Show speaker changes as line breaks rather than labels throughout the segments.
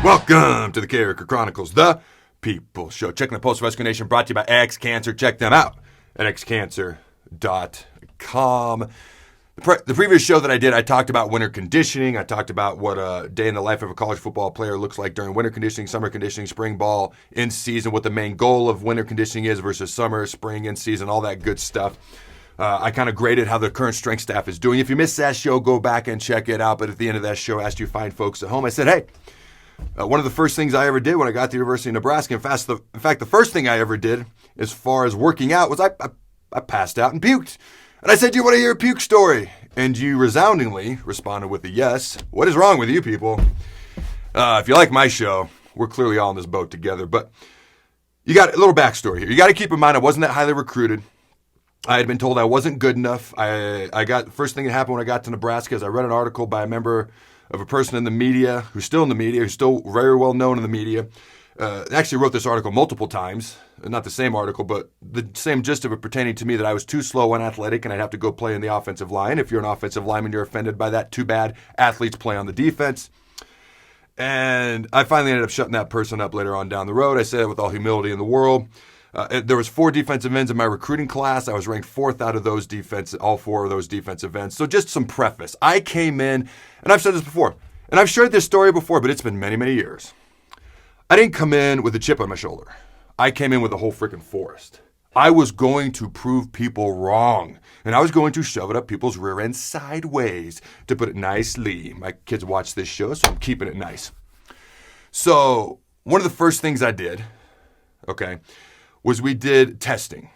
Welcome to the Carriker Chronicles, the People Show. Checking the Pulse of Husker Nation, brought to you by X-Cancer. Check them out at xcancer.com. The previous show that I did, I talked about winter conditioning. I talked about what a day in the life of a college football player looks like during winter conditioning, summer conditioning, spring ball, in season, what the main goal of winter conditioning is versus summer, spring, in season, all that good stuff. I kind of graded how the current strength staff is doing. If you missed that show, go back and check it out. But at the end of that show, I asked you fine folks at home, I said, hey, one of the first things I ever did when I got to the University of Nebraska, in fact, the first thing I ever did as far as working out was I passed out and puked. And I said, do you want to hear a puke story? And you resoundingly responded with a yes. What is wrong with you people? If you like my show, we're clearly all in this boat together. But you got a little backstory here. You got to keep in mind I wasn't that highly recruited. I had been told I wasn't good enough. The first thing that happened when I got to Nebraska is I read an article by a member of a person in the media, who's still in the media, who's still very well known in the media. Actually wrote this article multiple times. Not the same article, but the same gist of it pertaining to me that I was too slow and athletic and I'd have to go play in the offensive line. If you're an offensive lineman, you're offended by that. Too bad. Athletes play on the defense. And I finally ended up shutting that person up later on down the road. I said it with all humility in the world. There was 4 defensive ends in my recruiting class. I was ranked 4th out of those all 4 of those defensive ends. So just some preface. I came in, and I've said this before, and I've shared this story before, but it's been many, many years. I didn't come in with a chip on my shoulder. I came in with a whole freaking forest. I was going to prove people wrong, and I was going to shove it up people's rear end sideways, to put it nicely. My kids watch this show, so I'm keeping it nice. So one of the first things I did, was we did testing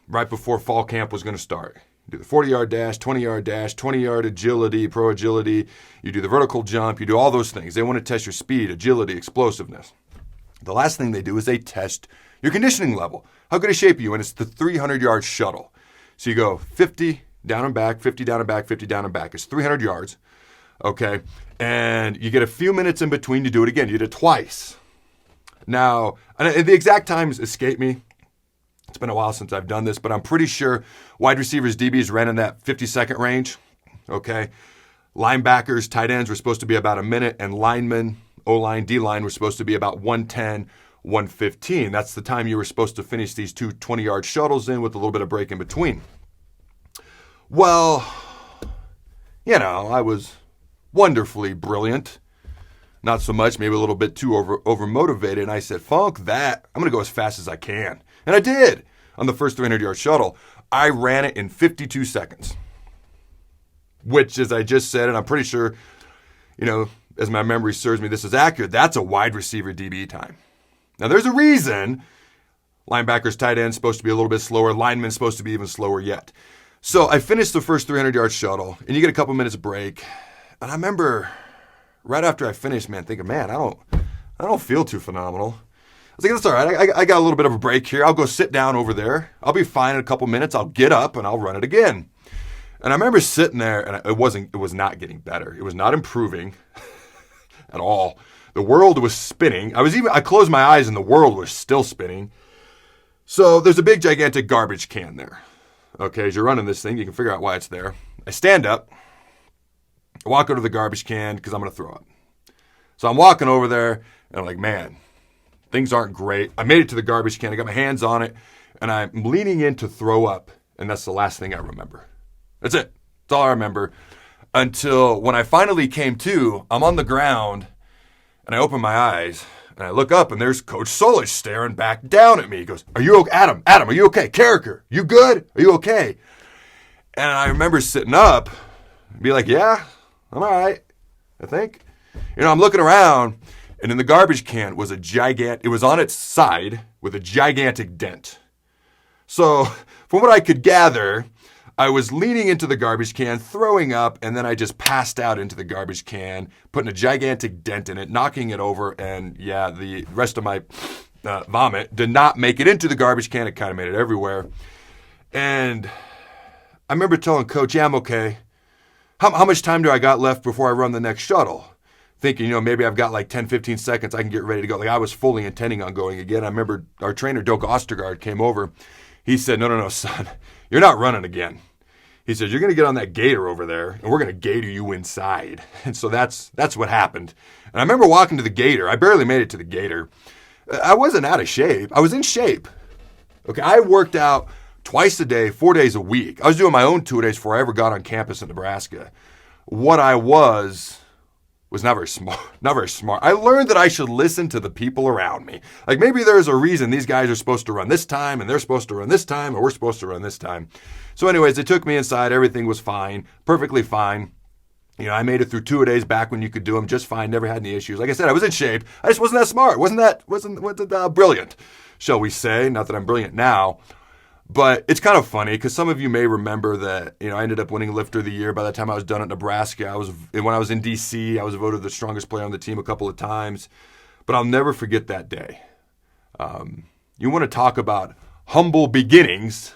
right before fall camp was going to start. You do the 40-yard dash, 20-yard agility, pro agility. You do the vertical jump. You do all those things. They want to test your speed, agility, explosiveness. The last thing they do is they test your conditioning level. How good a shape are you in? It's the 300-yard shuttle. So you go 50 down and back, 50 down and back, 50 down and back. It's 300 yards, okay? And you get a few minutes in between to do it again. You did it twice. Now, and the exact times escape me. It's been a while since I've done this, but I'm pretty sure wide receivers, DBs ran in that 50-second range, okay? Linebackers, tight ends were supposed to be about a minute, and linemen, O-line, D-line were supposed to be about 110, 115. That's the time you were supposed to finish these 2 20-yard shuttles in with a little bit of break in between. Well, I was wonderfully brilliant. Not so much, maybe a little bit too over-motivated. And I said, funk that. I'm going to go as fast as I can. And I did. On the first 300-yard shuttle, I ran it in 52 seconds. Which, as I just said, and I'm pretty sure, as my memory serves me, this is accurate, that's a wide receiver DB time. Now, there's a reason linebackers, tight ends supposed to be a little bit slower. Linemen supposed to be even slower yet. So I finished the first 300-yard shuttle, and you get a couple minutes break. And I remember right after I finished, thinking, I don't feel too phenomenal. I was like, that's all right. I got a little bit of a break here. I'll go sit down over there. I'll be fine in a couple minutes. I'll get up and I'll run it again. And I remember sitting there, and it was not getting better. It was not improving at all. The world was spinning. I closed my eyes and the world was still spinning. So there's a big, gigantic garbage can there. Okay, as you're running this thing, you can figure out why it's there. I stand up. I walk over to the garbage can because I'm going to throw up. So I'm walking over there, and I'm like, things aren't great. I made it to the garbage can. I got my hands on it, and I'm leaning in to throw up, and that's the last thing I remember. That's it. That's all I remember. Until when I finally came to, I'm on the ground, and I open my eyes, and I look up, and there's Coach Solich staring back down at me. He goes, "Are you okay? Adam, are you okay? Carriker, you good? Are you okay?" And I remember sitting up and be like, yeah, I'm all right, I think. I'm looking around, and in the garbage can was it was on its side with a gigantic dent. So from what I could gather, I was leaning into the garbage can, throwing up, and then I just passed out into the garbage can, putting a gigantic dent in it, knocking it over, and the rest of my vomit did not make it into the garbage can. It kind of made it everywhere. And I remember telling Coach, I'm okay. How much time do I got left before I run the next shuttle? Thinking, maybe I've got like 10, 15 seconds, I can get ready to go. Like I was fully intending on going again. I remember our trainer, Doak Ostergaard, came over. He said, no, son, you're not running again. He says, you're going to get on that gator over there, and we're going to gator you inside. And so that's what happened. And I remember walking to the gator. I barely made it to the gator. I wasn't out of shape. I was in shape. Okay, I worked out twice a day, 4 days a week. I was doing my own 2 days before I ever got on campus in Nebraska. What I was not very smart. Not very smart. I learned that I should listen to the people around me. Like maybe there's a reason these guys are supposed to run this time and they're supposed to run this time or we're supposed to run this time. So anyways, they took me inside. Everything was fine, perfectly fine. You know, I made it through 2 days back when you could do them just fine. Never had any issues. Like I said, I was in shape. I just wasn't that smart. Wasn't brilliant, shall we say? Not that I'm brilliant now. But it's kind of funny because some of you may remember that, you know, I ended up winning Lifter of the Year by the time I was done at Nebraska. When I was in D.C., I was voted the strongest player on the team a couple of times. But I'll never forget that day. You want to talk about humble beginnings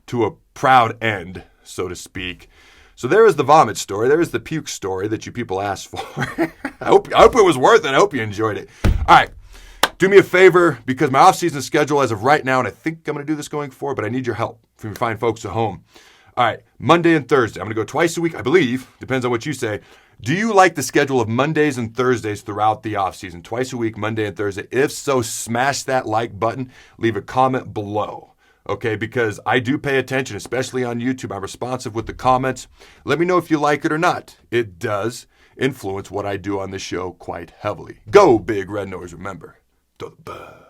to a proud end, so to speak. So there is the vomit story. There is the puke story that you people asked for. I hope it was worth it. I hope you enjoyed it. All right. Do me a favor, because my off-season schedule as of right now, and I think I'm going to do this going forward, but I need your help from your fine folks at home. All right, Monday and Thursday. I'm going to go twice a week, I believe. Depends on what you say. Do you like the schedule of Mondays and Thursdays throughout the off-season? Twice a week, Monday and Thursday. If so, smash that like button. Leave a comment below. Okay, because I do pay attention, especially on YouTube. I'm responsive with the comments. Let me know if you like it or not. It does influence what I do on this show quite heavily. Go Big Red Nose, remember. To the bird.